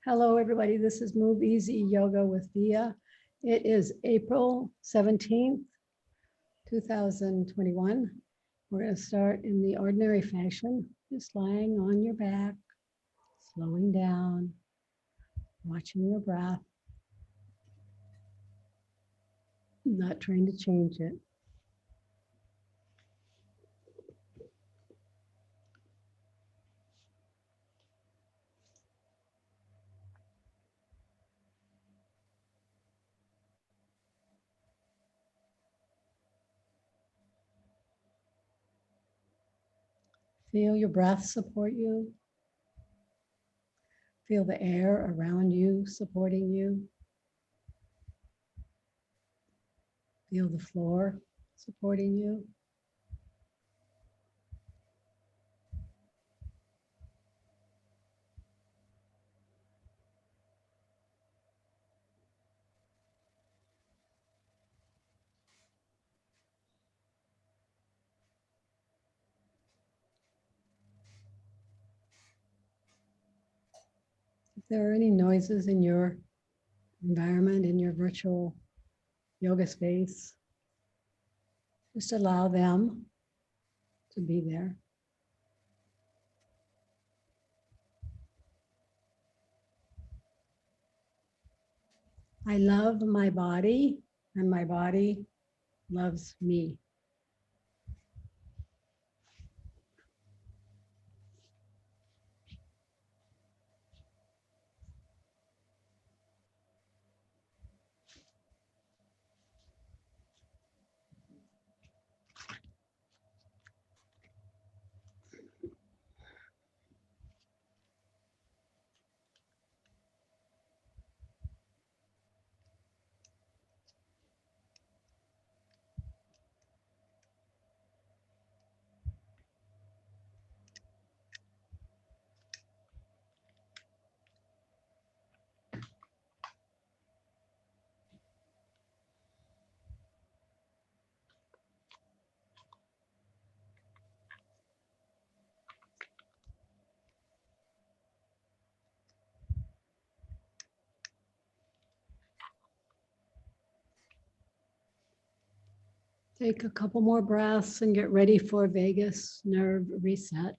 Hello, everybody. This is MoveEasy Yoga with Via. It is April 17th, 2021. We're going to start in the ordinary fashion, just lying on your back, slowing down, watching your breath, not trying to change it. Feel your breath support you. Feel the air around you supporting you. Feel the floor supporting you. If there are any noises in your environment, in your virtual yoga space, just allow them to be there. I love my body, and my body loves me. Take a couple more breaths and get ready for vagus nerve reset.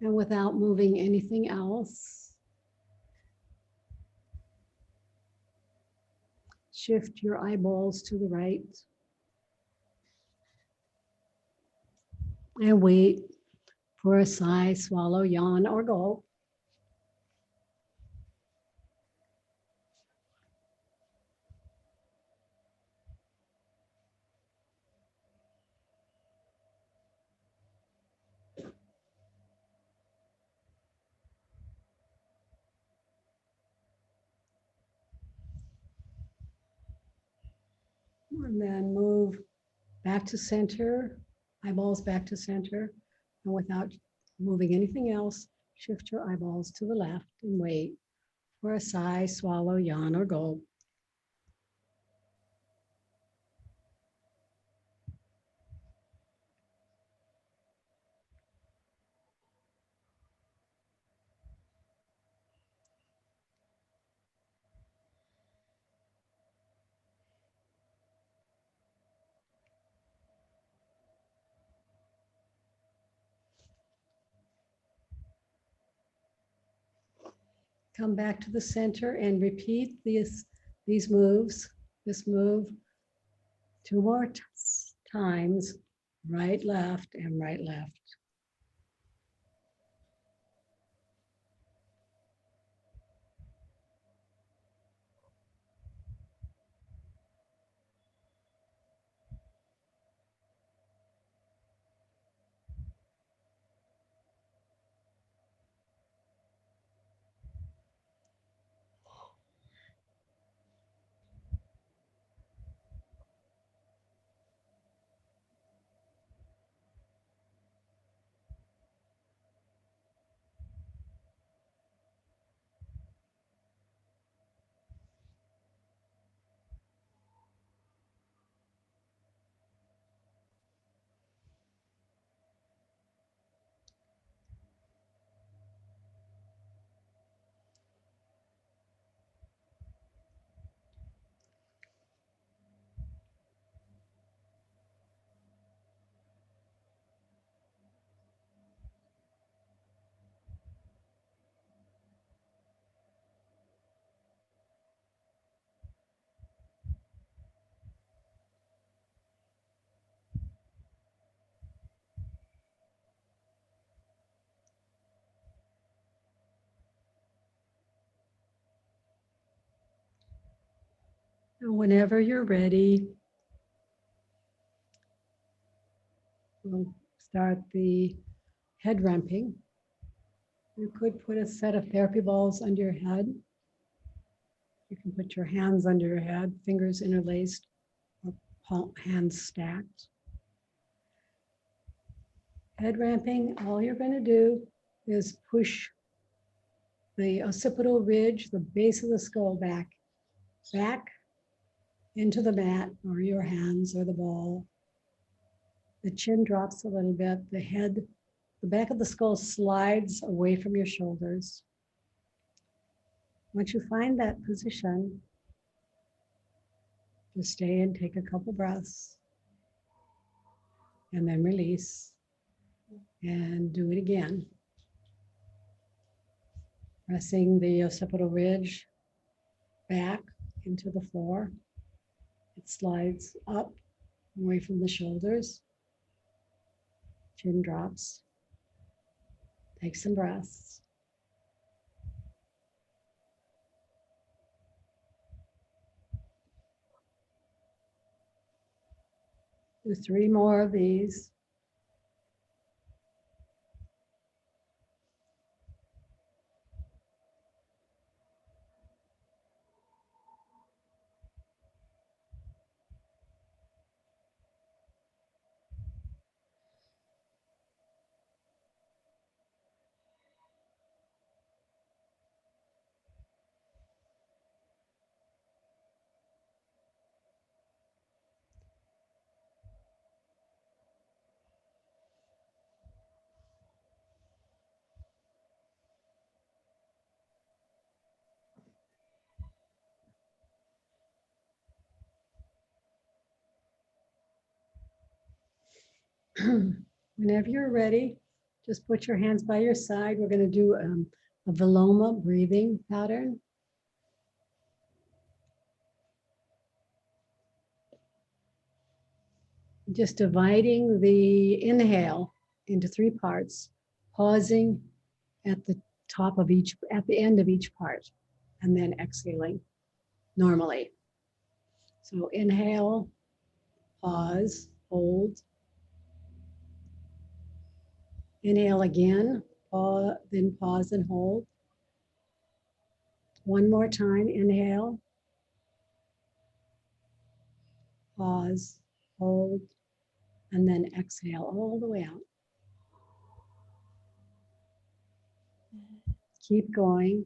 And without moving anything else, shift your eyeballs to the right and wait for a sigh, swallow, yawn, or gulp. And then move back to center, eyeballs back to center. And without moving anything else, shift your eyeballs to the left and wait for a sigh, swallow, yawn, or gulp. Come back to the center and repeat these moves, this move 2 more times, right, left, and right, left. And whenever you're ready, we'll start the head ramping. You could put a set of therapy balls under your head. You can put your hands under your head, fingers interlaced, or hands stacked. Head ramping, all you're going to do is push the occipital ridge, the base of the skull back into the mat or your hands or the ball. The chin drops a little bit. The back of the skull slides away from your shoulders. Once you find that position, just stay and take a couple breaths and then release and do it again. Pressing the occipital ridge back into the floor. It slides up away from the shoulders. Chin drops. Take some breaths. Do 3 more of these. Whenever you're ready, just put your hands by your side. We're going to do a Viloma breathing pattern. Just dividing the inhale into 3 parts, pausing at the end of each part, and then exhaling normally. So inhale, pause, hold. Inhale again, pause, then pause and hold. One more time, inhale, pause, hold, and then exhale all the way out. Keep going.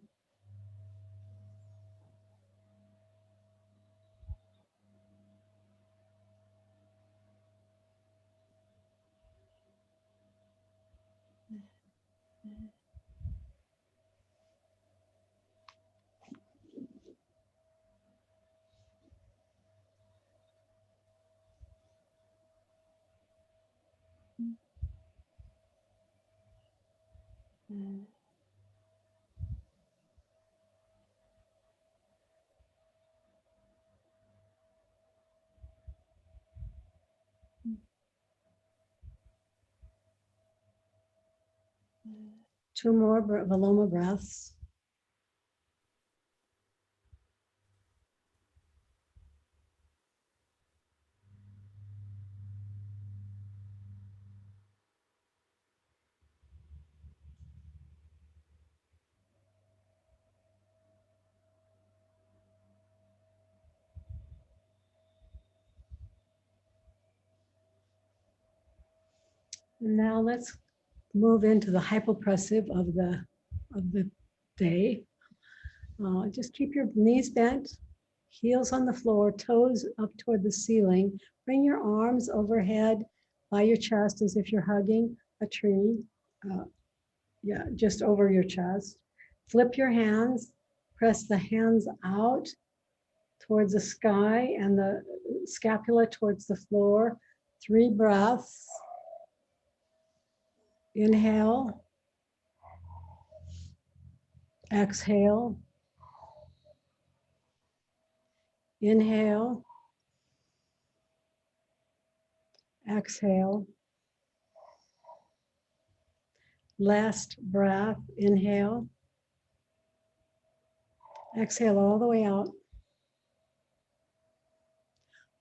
Two more Viloma breaths. Now let's move into the hypopressive of the day. Just keep your knees bent, heels on the floor, toes up toward the ceiling. Bring your arms overhead by your chest as if you're hugging a tree. Just over your chest. Flip your hands, press the hands out towards the sky and the scapula towards the floor. 3 breaths. Inhale. Exhale. Inhale. Exhale. Last breath. Inhale. Exhale all the way out.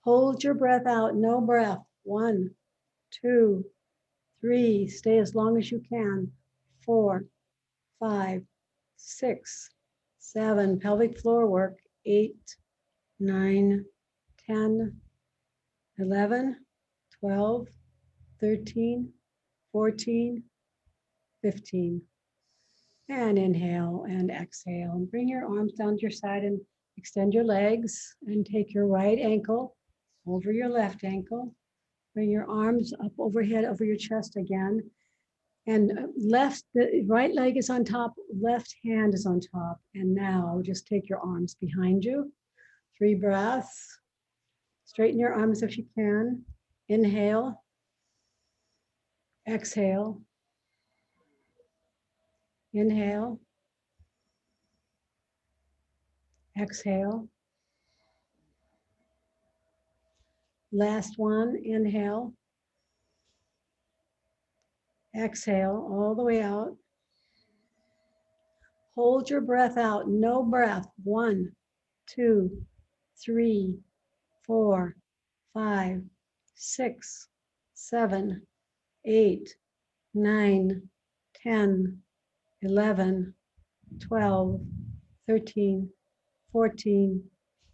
Hold your breath out, no breath. 1, 2, 3. Stay as long as you can. 4, 5, 6, 7. Pelvic floor work. 8, 9, 10, 11, 12, 13, 14, 15. And inhale and exhale. And bring your arms down to your side and extend your legs and take your right ankle over your left ankle. Bring your arms up overhead over your chest again. And the right leg is on top, left hand is on top. And now just take your arms behind you. 3 breaths. Straighten your arms if you can. Inhale. Exhale. Inhale. Exhale. Last one. Inhale. Exhale all the way out. Hold your breath out. No breath. 1, 2, 3, 4, 5, 6, 7, 8, 9, 10, 11, 12, 13, 14,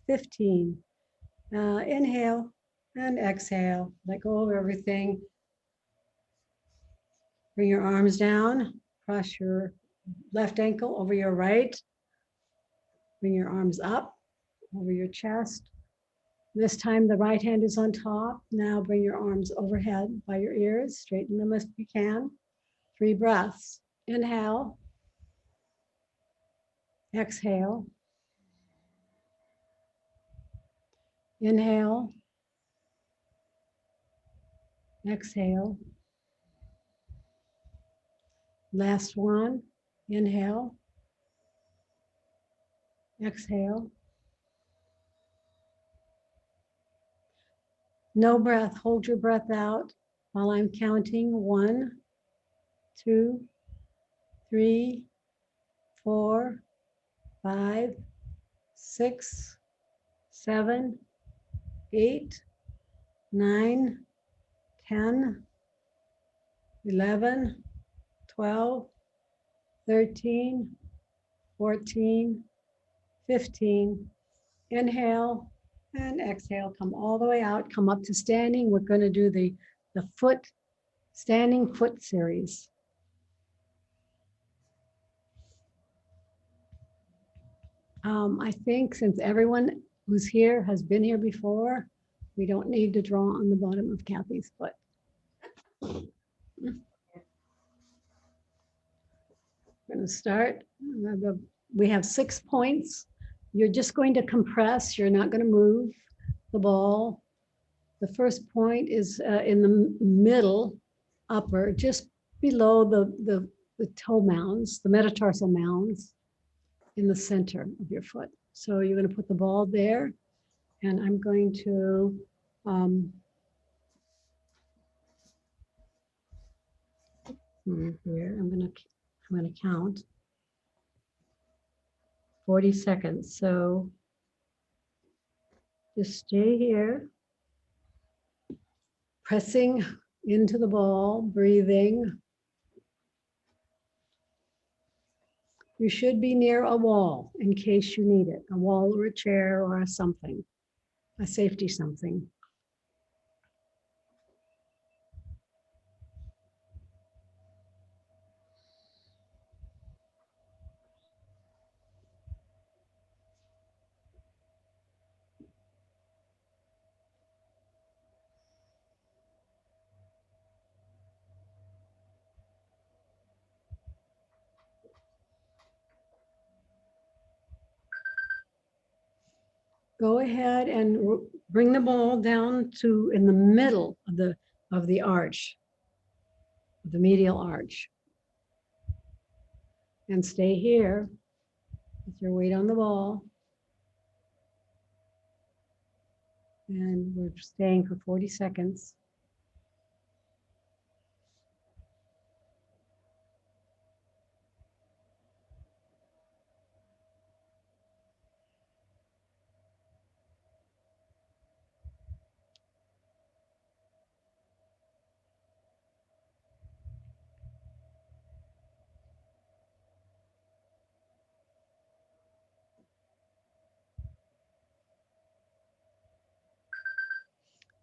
15. Inhale and exhale. Let go of everything. Bring your arms down. Cross your left ankle over your right. Bring your arms up over your chest. This time the right hand is on top. Now bring your arms overhead by your ears. Straighten them if you can. 3 breaths. Inhale. Exhale. Inhale. Exhale. Last one. Inhale. Exhale. No breath. Hold your breath out while I'm counting. 1, 2, 3, 4, 5, 6, 7, 8, 9, 10, 11, 12, 13, 14, 15. Inhale and exhale. Come all the way out. Come up to standing. We're going to do the standing foot series. I think since everyone who's here has been here before, we don't need to draw on the bottom of Kathy's foot. I'm going to start. We have 6 points. You're just going to compress. You're not going to move the ball. The first point is in the middle, upper, just below the toe mounds, the metatarsal mounds in the center of your foot. So you're going to put the ball there, and I'm going to here. I'm going to count 40 seconds. So just stay here, pressing into the ball, breathing. You should be near a wall in case you need it, a wall or a chair or a something, a safety something. Go ahead and bring the ball down to in the middle of the arch, the medial arch. And stay here with your weight on the ball. And we're staying for 40 seconds.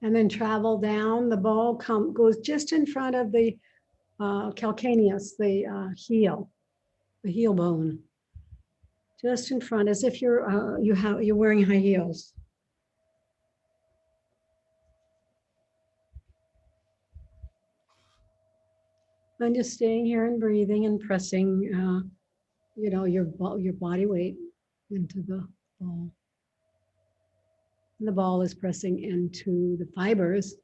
and then travel down. The ball goes just in front of the calcaneus, the heel bone, just in front, as if you're wearing high heels. And just staying here and breathing and pressing, your body weight into the ball. And the ball is pressing into the fibers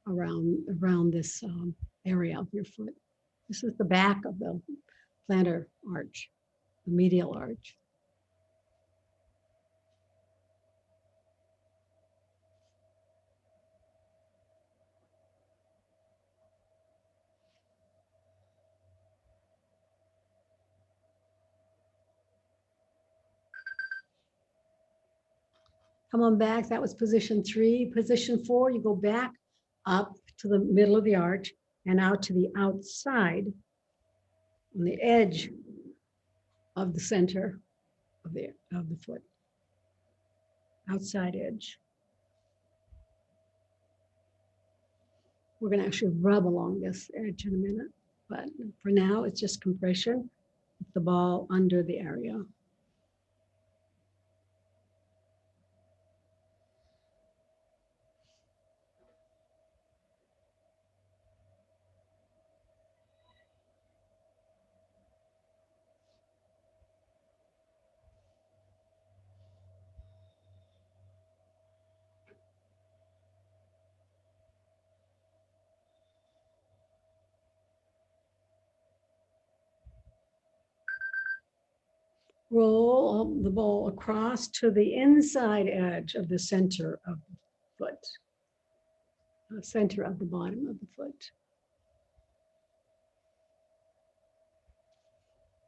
around this area of your foot. This is the back of the plantar arch, the medial arch. Come on back. That was position 3. Position 4, you go back up to the middle of the arch and out to the outside on the edge of the center of the foot. Outside edge. We're going to actually rub along this edge in a minute, but for now it's just compression with the ball under the area. Roll the ball across to the inside edge of the center of the foot, the center of the bottom of the foot.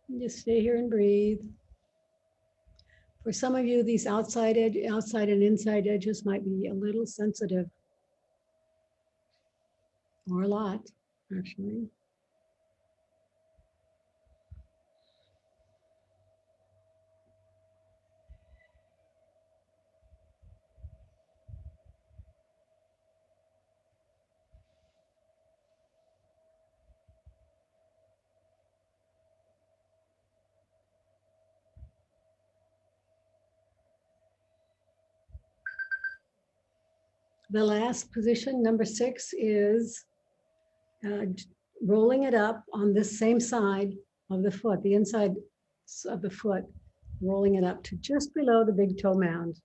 And just stay here and breathe. For some of you, these outside and inside edges might be a little sensitive, or a lot, actually. The last position, number 6, is rolling it up on this same side of the foot, the inside of the foot, rolling it up to just below the big toe mound.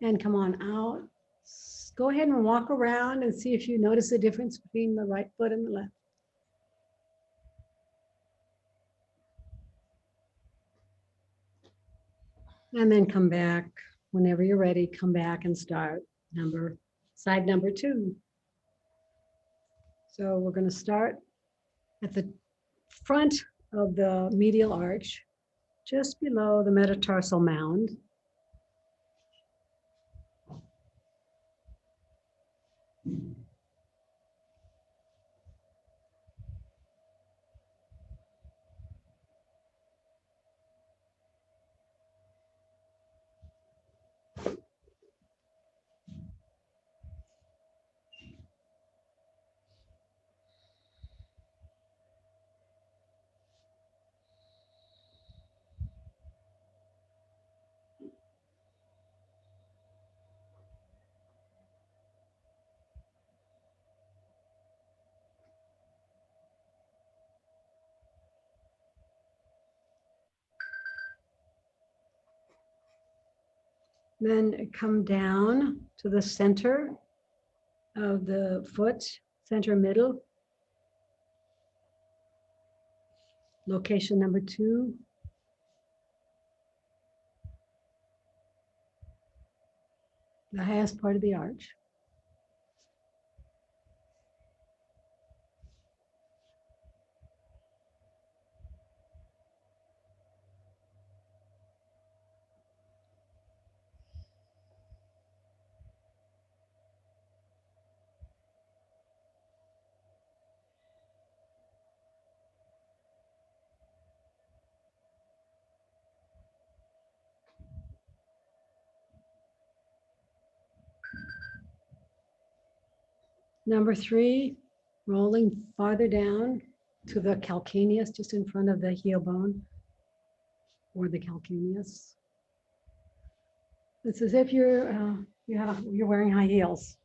And come on out. Go ahead and walk around and see if you notice a difference between the right foot and the left. And then come back whenever you're ready. Come back and start side number 2. So we're going to start at the front of the medial arch, just below the metatarsal mound. Then come down to the center of the foot, center middle. Location number 2. The highest part of the arch. Number 3, rolling farther down to the calcaneus, just in front of the heel bone, or the calcaneus. It's as if you're wearing high heels.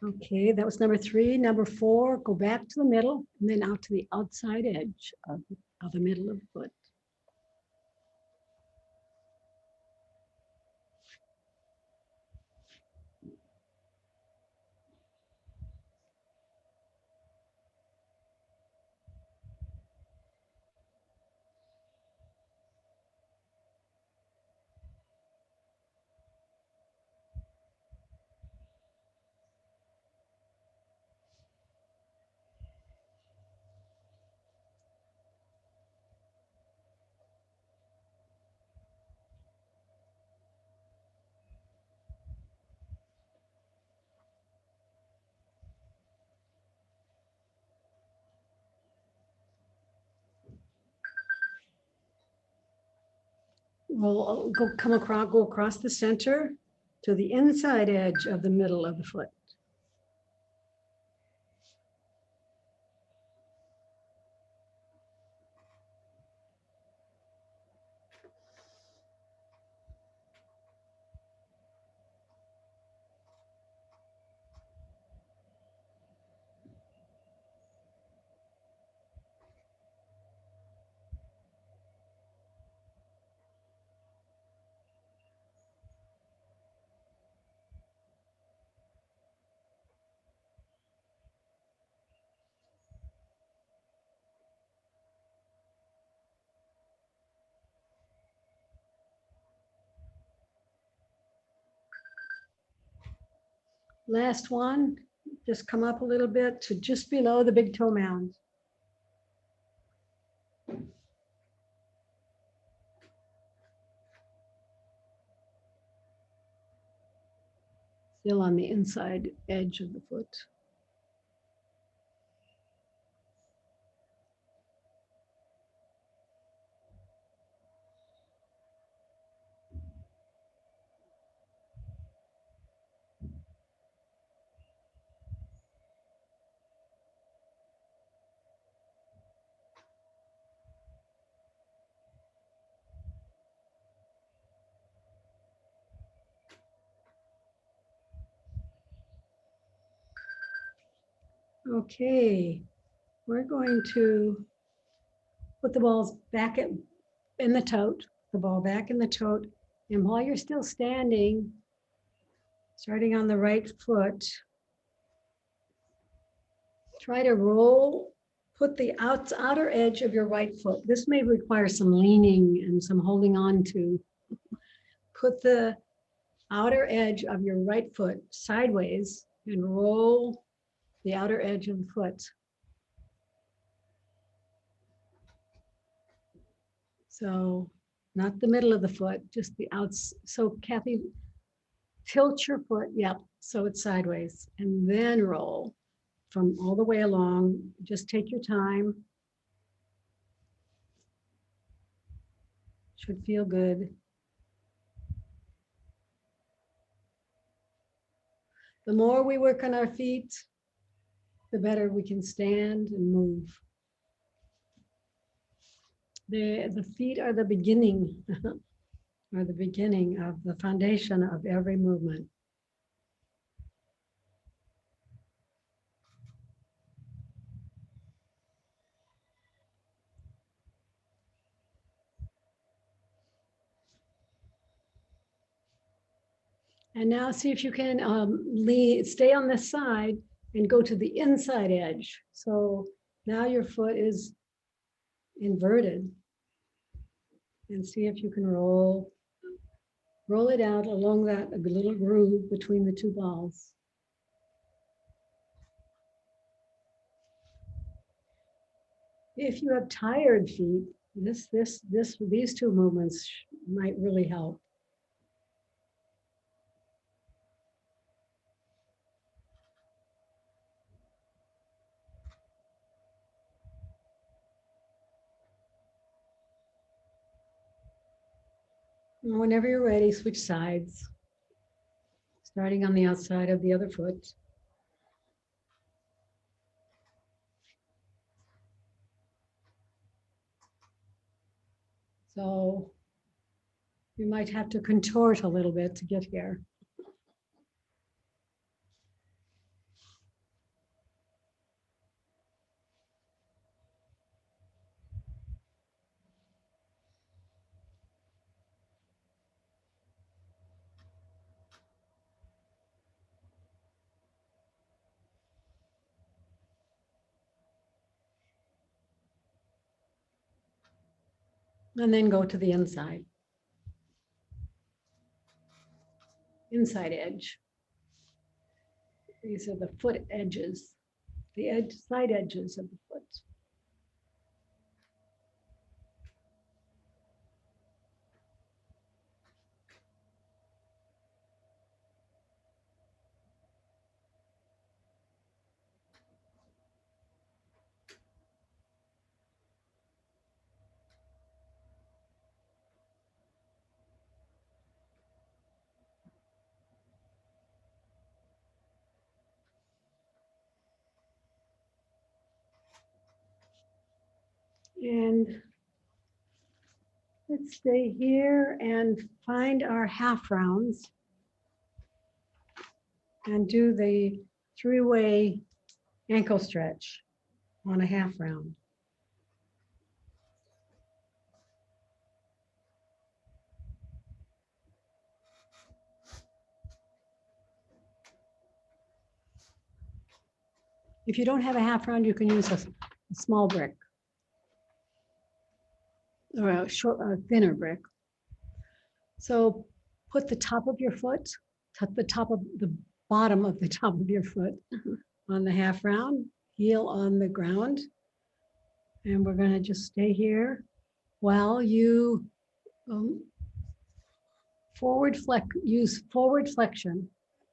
Okay, that was number 3. Number 4, go back to the middle and then out to the outside edge of the middle of the foot. We'll go across the center to the inside edge of the middle of the foot. Last one, just come up a little bit to just below the big toe mound. Still on the inside edge of the foot. Okay, we're going to put the balls back in the tote, the ball back in the tote. And while you're still standing, starting on the right foot, try to roll, put the outer edge of your right foot. This may require some leaning and some holding on to. Put the outer edge of your right foot sideways and roll the outer edge of the foot. So not the middle of the foot, just the outs. So Kathy, tilt your foot, yep, so it's sideways, and then roll from all the way along. Just take your time. Should feel good. The more we work on our feet, the better we can stand and move. The feet are the beginning, are the beginning of the foundation of every movement. And now see if you can stay on this side and go to the inside edge. So now your foot is inverted. And see if you can roll it out along that little groove between the two balls. If you have tired feet, these two movements might really help. And whenever you're ready, switch sides, starting on the outside of the other foot. So you might have to contort a little bit to get here. And then go to the inside. Inside edge. These are the foot edges, the side edges of the foot. And let's stay here and find our half rounds and do the three-way ankle stretch on a half round. If you don't have a half round, you can use a small brick or a thinner brick. So put the top of your foot, the bottom of the top of your foot on the half round, heel on the ground. And we're going to just stay here while you use forward flexion.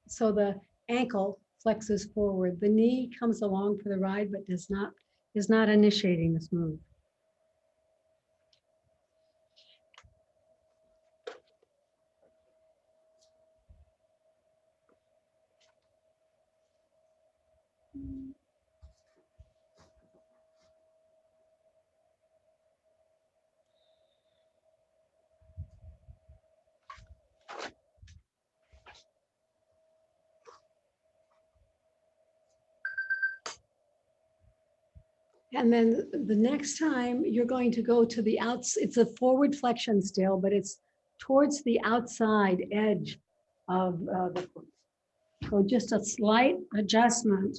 So the ankle flexes forward. The knee comes along for the ride, but is not initiating this move. And then the next time you're going to go to the outside, it's a forward flexion still, but it's towards the outside edge of the foot. So just a slight adjustment.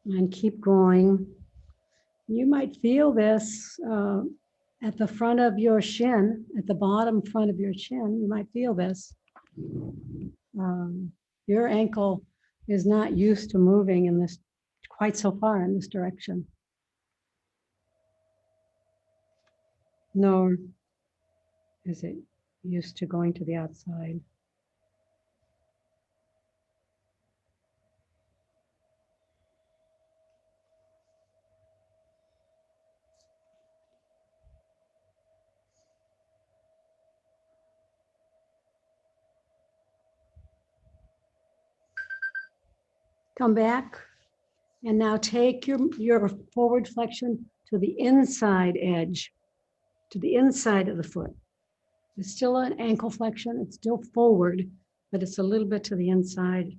And keep going. You might feel this at the front of your shin, at the bottom front of your shin, you might feel this. Your ankle is not used to moving in this quite so far in this direction. nor is it used to going to the outside. Come back. And now take your forward flexion to the inside edge, to the inside of the foot. It's still an ankle flexion. It's still forward, but it's a little bit to the inside.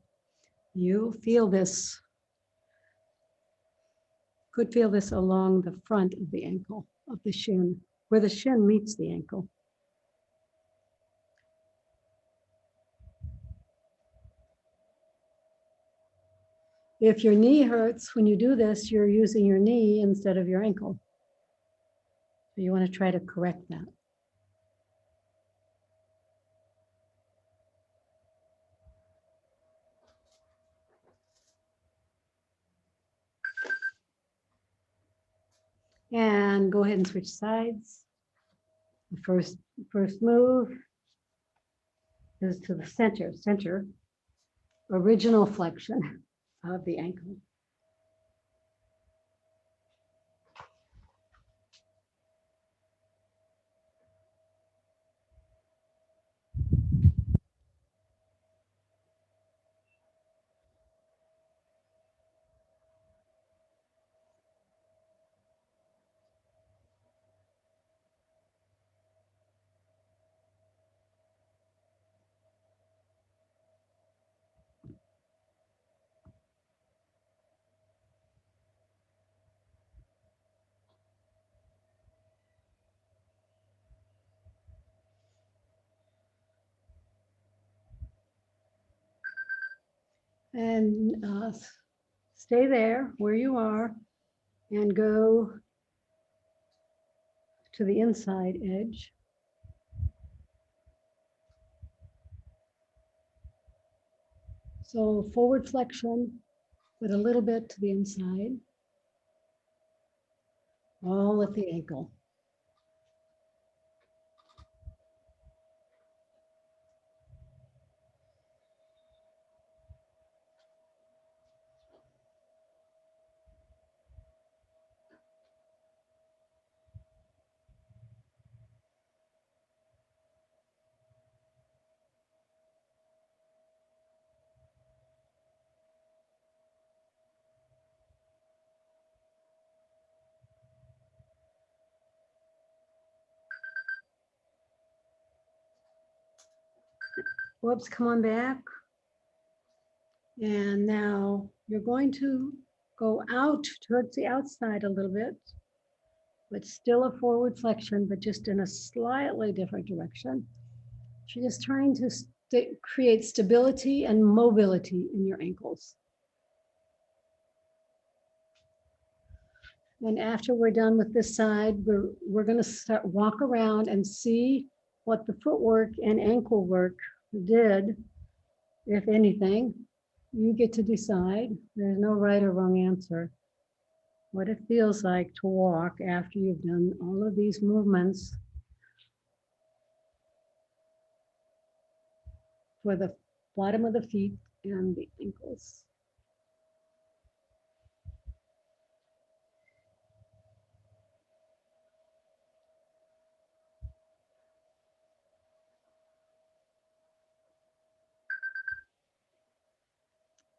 You feel this, could feel this along the front of the ankle, of the shin, where the shin meets the ankle. If your knee hurts when you do this, you're using your knee instead of your ankle. So you want to try to correct that. And go ahead and switch sides. The first move is to the center, original flexion of the ankle. And stay there where you are and go to the inside edge. So forward flexion, but a little bit to the inside, all at the ankle. Whoops, come on back. And now you're going to go out towards the outside a little bit, but still a forward flexion, but just in a slightly different direction. You're just trying to create stability and mobility in your ankles. And after we're done with this side, we're going to start walk around and see what the footwork and ankle work did, if anything. You get to decide. There's no right or wrong answer. What it feels like to walk after you've done all of these movements for the bottom of the feet and the ankles.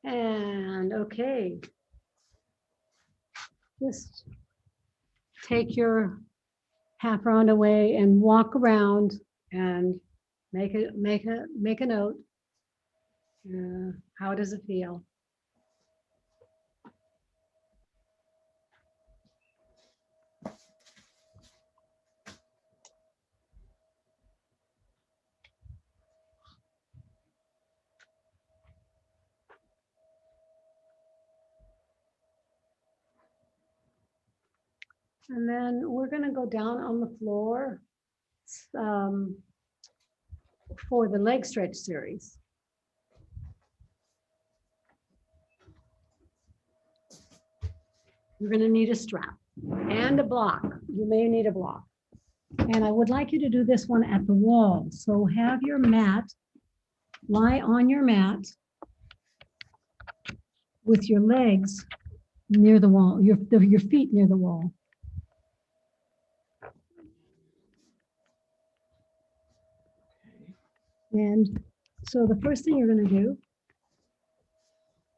And okay, just take your half round away and walk around and make a note. How does it feel? And then we're going to go down on the floor for the leg stretch series. You're going to need a strap and a block. You may need a block. And I would like you to do this one at the wall. So have your mat, lie on your mat with your legs near the wall, your feet near the wall. And so the first thing you're going to do,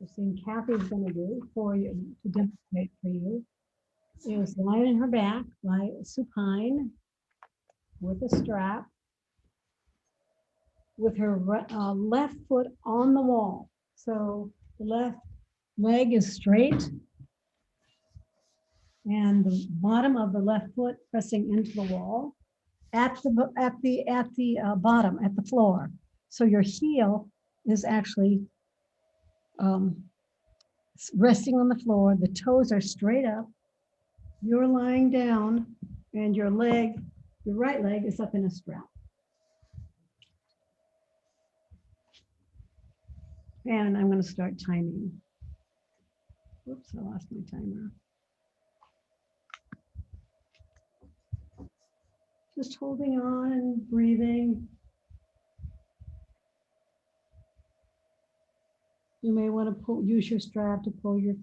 the thing Kathy's going to do for you, to demonstrate for you, is lie on her back, lie supine with a strap, with her left foot on the wall. So the left leg is straight and the bottom of the left foot pressing into the wall at the bottom, at the floor. So your heel is actually resting on the floor. The toes are straight up. You're lying down and your leg, your right leg is up in a strap. And I'm going to start timing. Whoops, I lost my timer. Just holding on and breathing. You may want to use your strap to pull your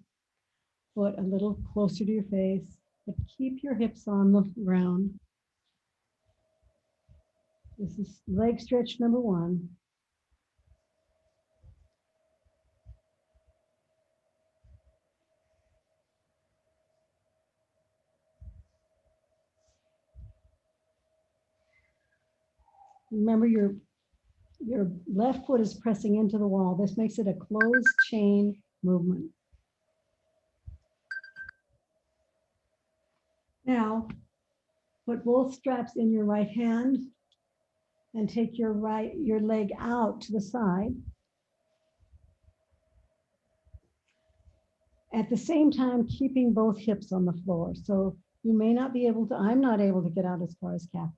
foot a little closer to your face, but keep your hips on the ground. This is leg stretch number 1. Remember your left foot is pressing into the wall. This makes it a closed chain movement. Now, put both straps in your right hand and take your leg out to the side. At the same time, keeping both hips on the floor. So you may not be able to, I'm not able to get out as far as Kathy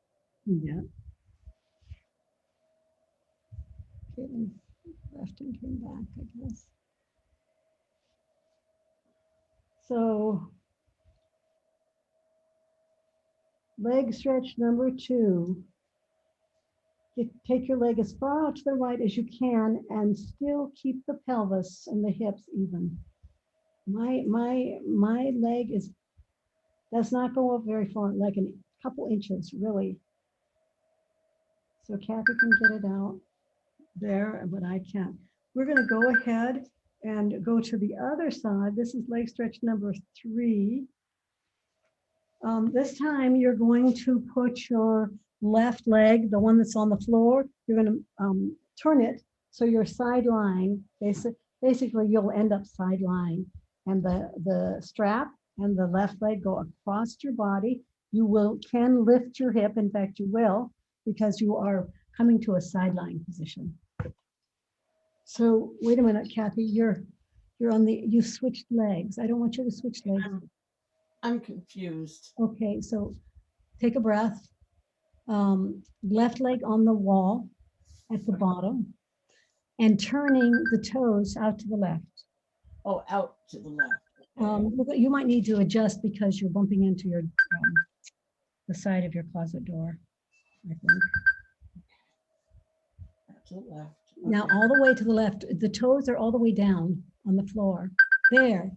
yet. Caitlin left and came back, I guess. So leg stretch number 2. Take your leg as far out to the right as you can and still keep the pelvis and the hips even. My leg does not go up very far, like a couple inches, really. So Kathy can get it out there, but I can't. We're going to go ahead and go to the other side. This is leg stretch number 3. This time you're going to put your left leg, the one that's on the floor, you're going to turn it so you're side lying. Basically, you'll end up side lying, and the strap and the left leg go across your body. You can lift your hip. In fact, you will, because you are coming to a side lying position. So wait a minute, Kathy, you switched legs. I don't want you to switch legs. I'm confused. Okay, so take a breath. Left leg on the wall at the bottom and turning the toes out to the left. Oh, out to the left. You might need to adjust because you're bumping into the side of your closet door, I think. Out to the left. Okay. Now, all the way to the left. The toes are all the way down on the floor. There.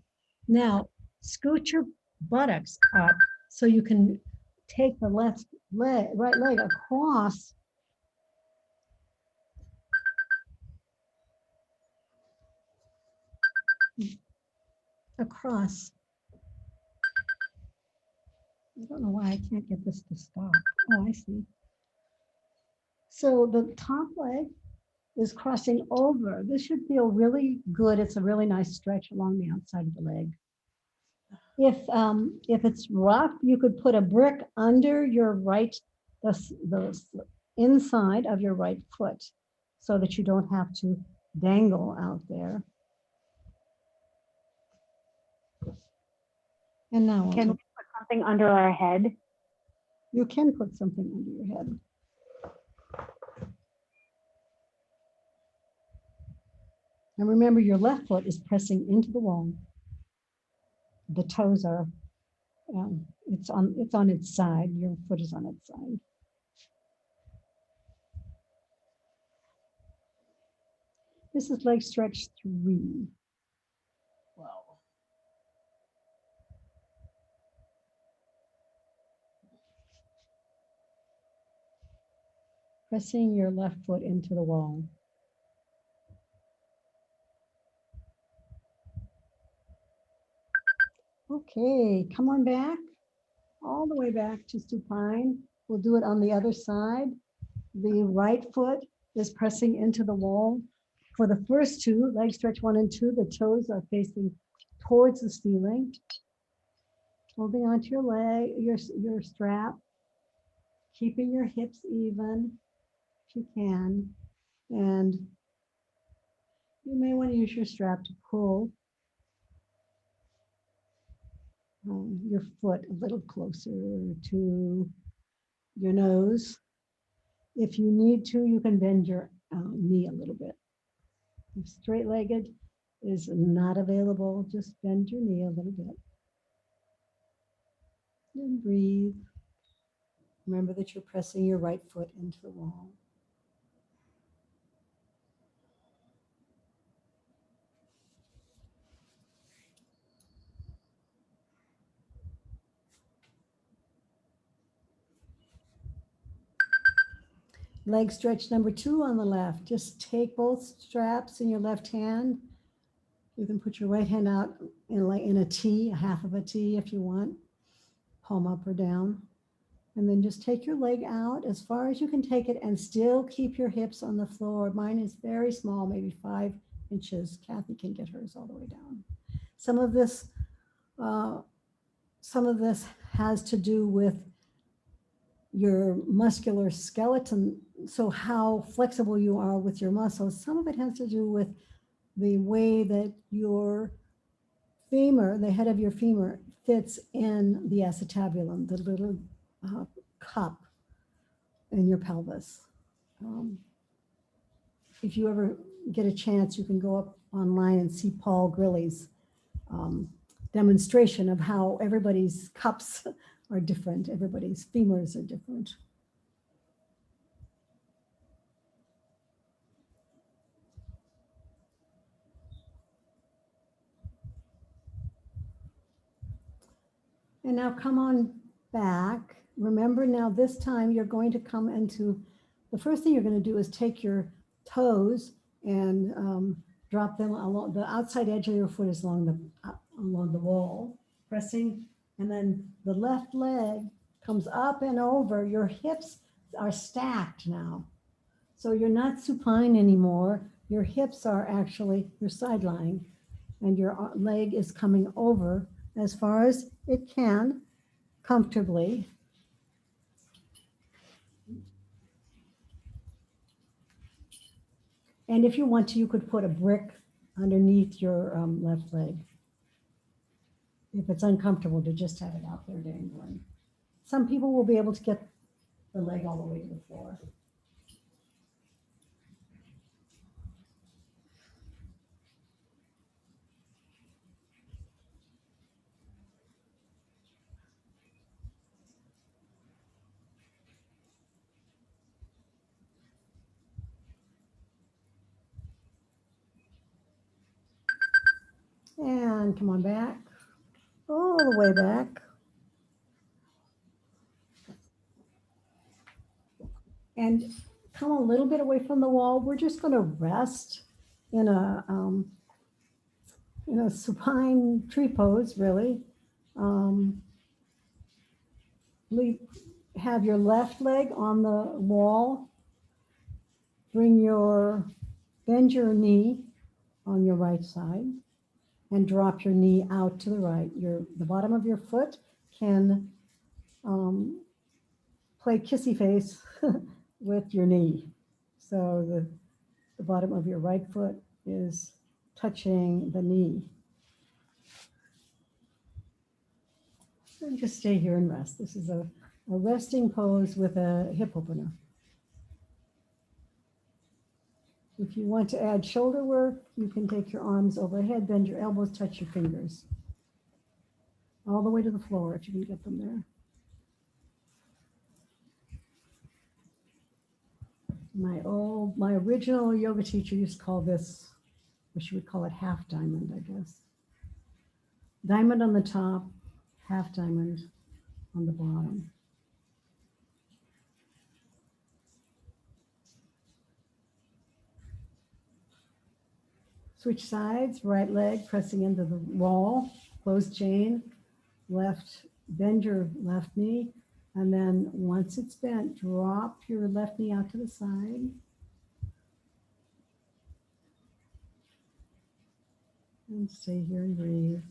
Now, scoot your buttocks up so you can take the right leg across. I don't know why I can't get this to stop. Oh, I see. So the top leg is crossing over. This should feel really good. It's a really nice stretch along the outside of the leg. If it's rough, you could put a brick under your the inside of your right foot so that you don't have to dangle out there. And now can we put something under our head? You can put something under your head. And remember, your left foot is pressing into the wall. The toes are It's on its side. Your foot is on its side. This is leg stretch 3. Wow. Pressing your left foot into the wall. Okay, come on back, all the way back to supine. We'll do it on the other side. The right foot is pressing into the wall. For the first two, leg stretch 1 and 2, the toes are facing towards the ceiling. Holding onto your leg, your strap, keeping your hips even if you can. And you may want to use your strap to pull your foot a little closer to your nose. If you need to, you can bend your knee a little bit. If straight-legged is not available, just bend your knee a little bit. And breathe. Remember that you're pressing your right foot into the wall. Leg stretch number 2 on the left. Just take both straps in your left hand. You can put your right hand out in a T, a half of a T if you want, palm up or down. And then just take your leg out as far as you can take it and still keep your hips on the floor. Mine is very small, maybe 5 inches. Kathy can get hers all the way down. Some of this has to do with your muscular skeleton, so how flexible you are with your muscles. Some of it has to do with the way that your femur, the head of your femur, fits in the acetabulum, the little cup in your pelvis. If you ever get a chance, you can go up online and see Paul Grilly's demonstration of how everybody's cups are different, everybody's femurs are different. And now come on back. Remember now this time you're going to come into, the first thing you're going to do is take your toes and drop them along the outside edge of your foot is along the wall, pressing, and then the left leg comes up and over. Your hips are stacked now. So you're not supine anymore. Your hips are actually, you're side lying, and your leg is coming over as far as it can comfortably. And if you want to, you could put a brick underneath your left leg if it's uncomfortable to just have it out there dangling. Some people will be able to get the leg all the way to the floor. And come on back, all the way back. And come a little bit away from the wall. We're just going to rest in a supine tree pose, really. Have your left leg on the wall. Bend your knee on your right side and drop your knee out to the right. The bottom of your foot can play kissy face with your knee. So the bottom of your right foot is touching the knee. And just stay here and rest. This is a resting pose with a hip opener. If you want to add shoulder work, you can take your arms overhead, bend your elbows, touch your fingers. all the way to the floor if you can get them there. My original yoga teacher used to call this, or she would call it half diamond, I guess. Diamond on the top, half diamond on the bottom. Switch sides, right leg pressing into the wall, closed chain, left, bend your left knee, and then once it's bent, drop your left knee out to the side. And stay here and breathe.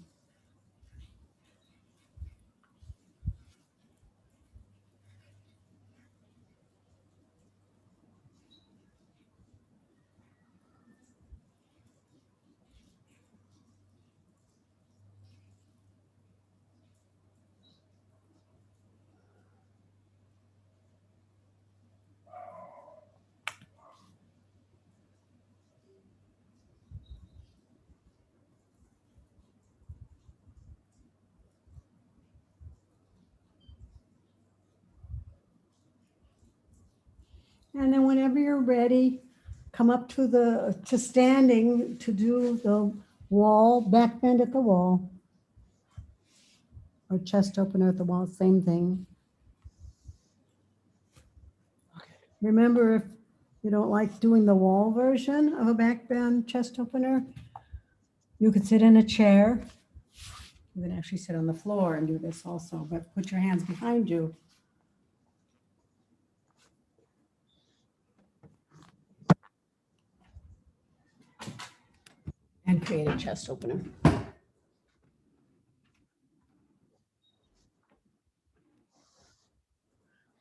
And then whenever you're ready, come up to standing to do the wall, back bend at the wall. Or chest opener at the wall, same thing. Remember, if you don't like doing the wall version of a back bend chest opener, you could sit in a chair. You can actually sit on the floor and do this also, but put your hands behind you. And create a chest opener.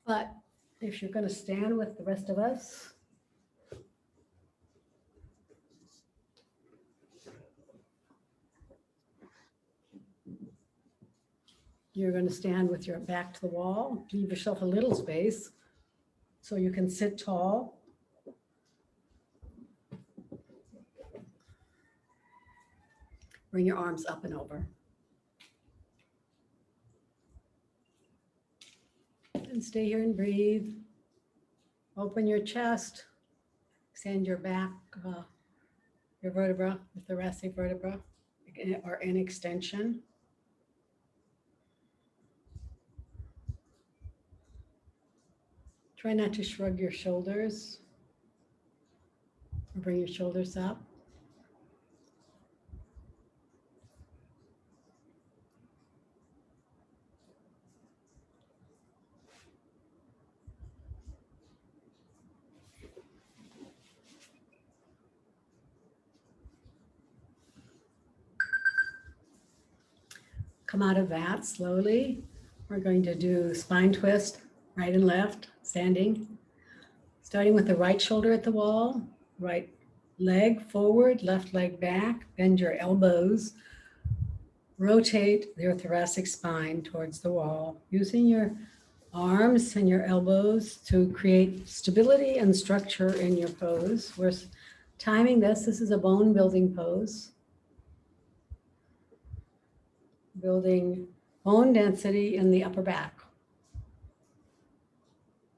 But if you're going to stand with the rest of us, you're going to stand with your back to the wall. Leave yourself a little space so you can sit tall. Bring your arms up and over. And stay here and breathe. Open your chest. Extend your back, your vertebra, the thoracic vertebra, or in extension. Try not to shrug your shoulders or bring your shoulders up. Come out of that slowly. We're going to do spine twist, right and left, standing. Starting with the right shoulder at the wall, right leg forward, left leg back, bend your elbows. Rotate your thoracic spine towards the wall, using your arms and your elbows to create stability and structure in your pose. We're timing this. This is a bone building pose. Building bone density in the upper back.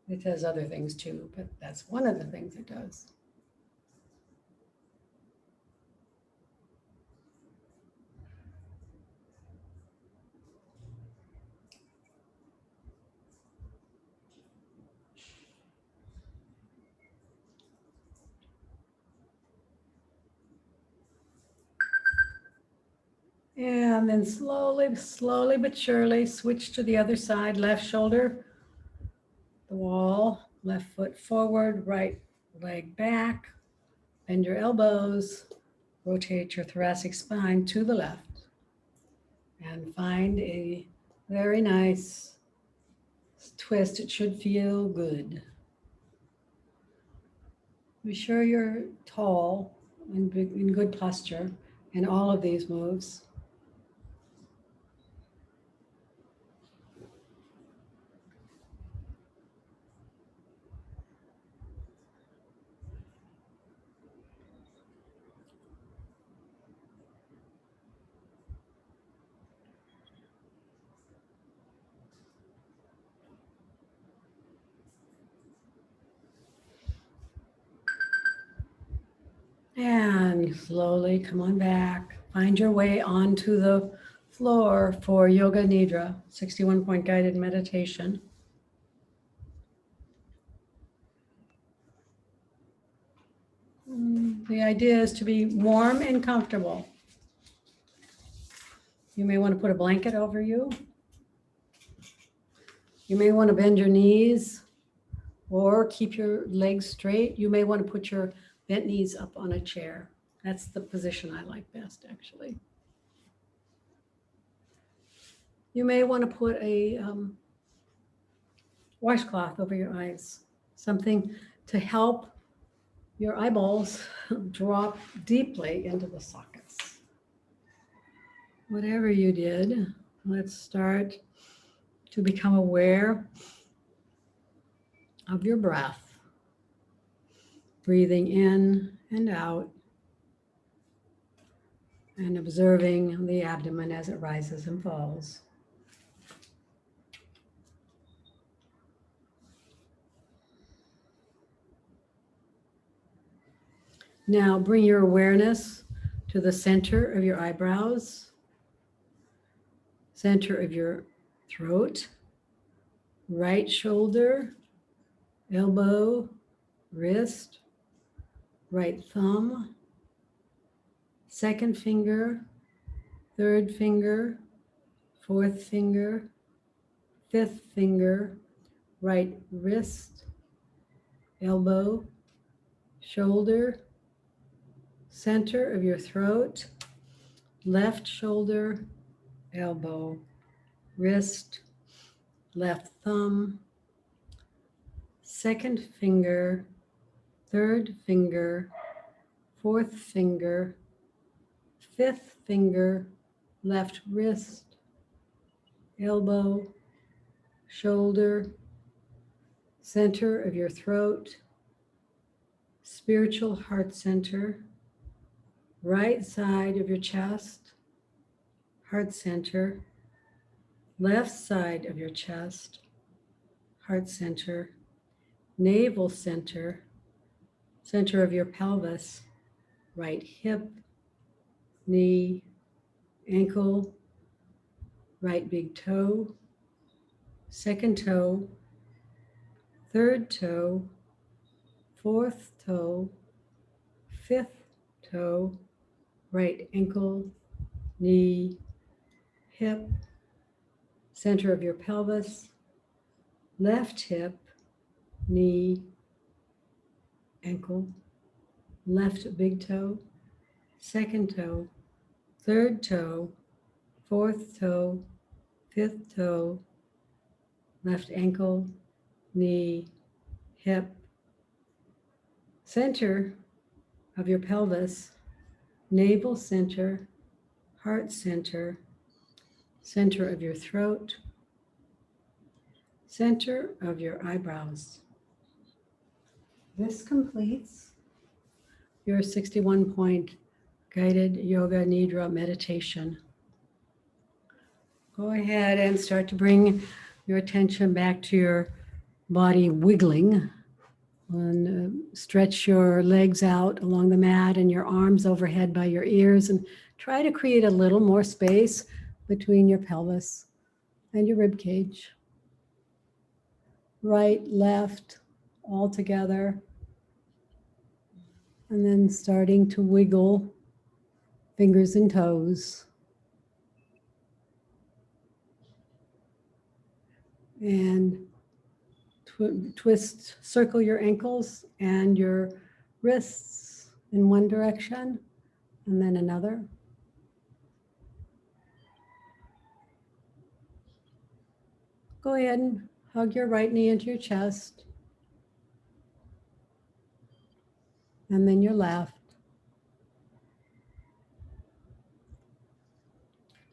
It does other things too, but that's one of the things it does. And then slowly but surely switch to the other side, left shoulder, the wall, left foot forward, right leg back, bend your elbows, rotate your thoracic spine to the left, and find a very nice twist. It should feel good. Be sure you're tall and in good posture in all of these moves. And slowly come on back. Find your way onto the floor for Yoga Nidra, 61-point guided meditation. The idea is to be warm and comfortable. You may want to put a blanket over you. You may want to bend your knees or keep your legs straight. You may want to put your bent knees up on a chair. That's the position I like best, actually. You may want to put a washcloth over your eyes, something to help your eyeballs drop deeply into the sockets. Whatever you did, let's start to become aware of your breath, breathing in and out, and observing the abdomen as it rises and falls. Now bring your awareness to the center of your eyebrows, center of your throat, right shoulder, elbow, wrist, right thumb, second finger, third finger, fourth finger, fifth finger, right wrist, elbow, shoulder, center of your throat, left shoulder, elbow, wrist, left thumb, second finger, third finger, fourth finger, fifth finger, left wrist, elbow, shoulder, center of your throat, spiritual heart center, right side of your chest, heart center, left side of your chest, heart center, navel center, center of your pelvis, right hip, knee, ankle, right big toe, second toe, third toe, fourth toe, fifth toe, right ankle, knee, hip, center of your pelvis, left hip, knee, ankle, left big toe, second toe, third toe, fourth toe, fifth toe, left ankle, knee, hip, center of your pelvis, navel center, heart center, center of your throat, center of your eyebrows. This completes your 61-point guided yoga nidra meditation. Go ahead and start to bring your attention back to your body wiggling. And stretch your legs out along the mat and your arms overhead by your ears, and try to create a little more space between your pelvis and your rib cage. Right, left, all together. And then starting to wiggle fingers and toes. And twist, circle your ankles and your wrists in one direction and then another. Go ahead and hug your right knee into your chest. And then your left.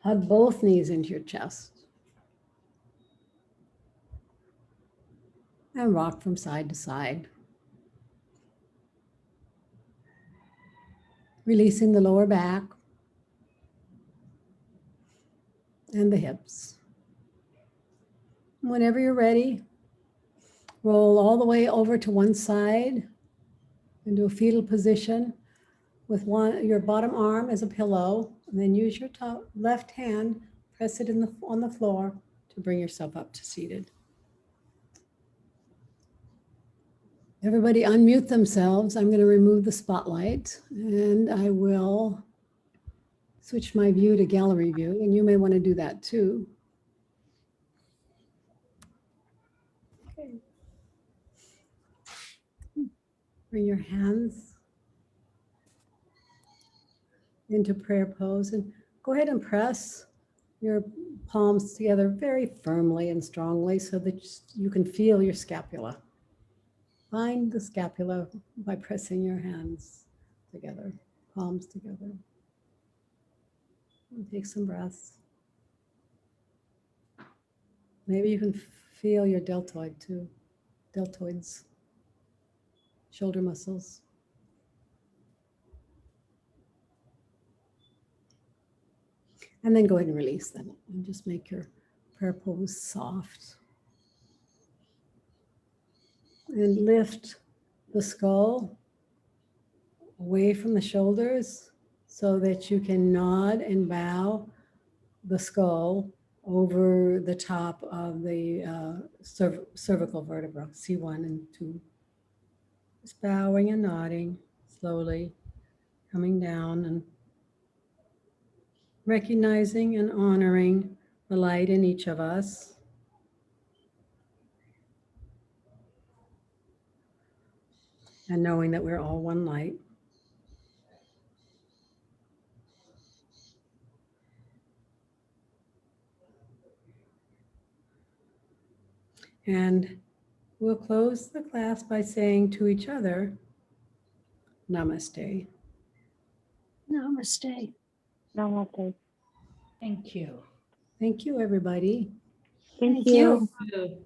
Hug both knees into your chest. And rock from side to side. Releasing the lower back and the hips. Whenever you're ready, roll all the way over to one side into a fetal position. with your bottom arm as a pillow, and then use your left hand, press it on the floor to bring yourself up to seated. Everybody unmute themselves. I'm going to remove the spotlight and I will switch my view to gallery view, and you may want to do that too. Okay. Bring your hands into prayer pose and go ahead and press your palms together very firmly and strongly so that you can feel your scapula. Find the scapula by pressing your hands together, palms together. And take some breaths. Maybe you can feel your deltoid too, deltoids, shoulder muscles. And then go ahead and release them and just make your prayer pose soft. And lift the skull away from the shoulders so that you can nod and bow the skull over the top of the cervical vertebra, C1 and 2. Just bowing and nodding slowly, coming down and recognizing and honoring the light in each of us. And knowing that we're all one light. And we'll close the class by saying to each other, Namaste. Namaste. Namaste. Thank you. Thank you, everybody. Thank you. you.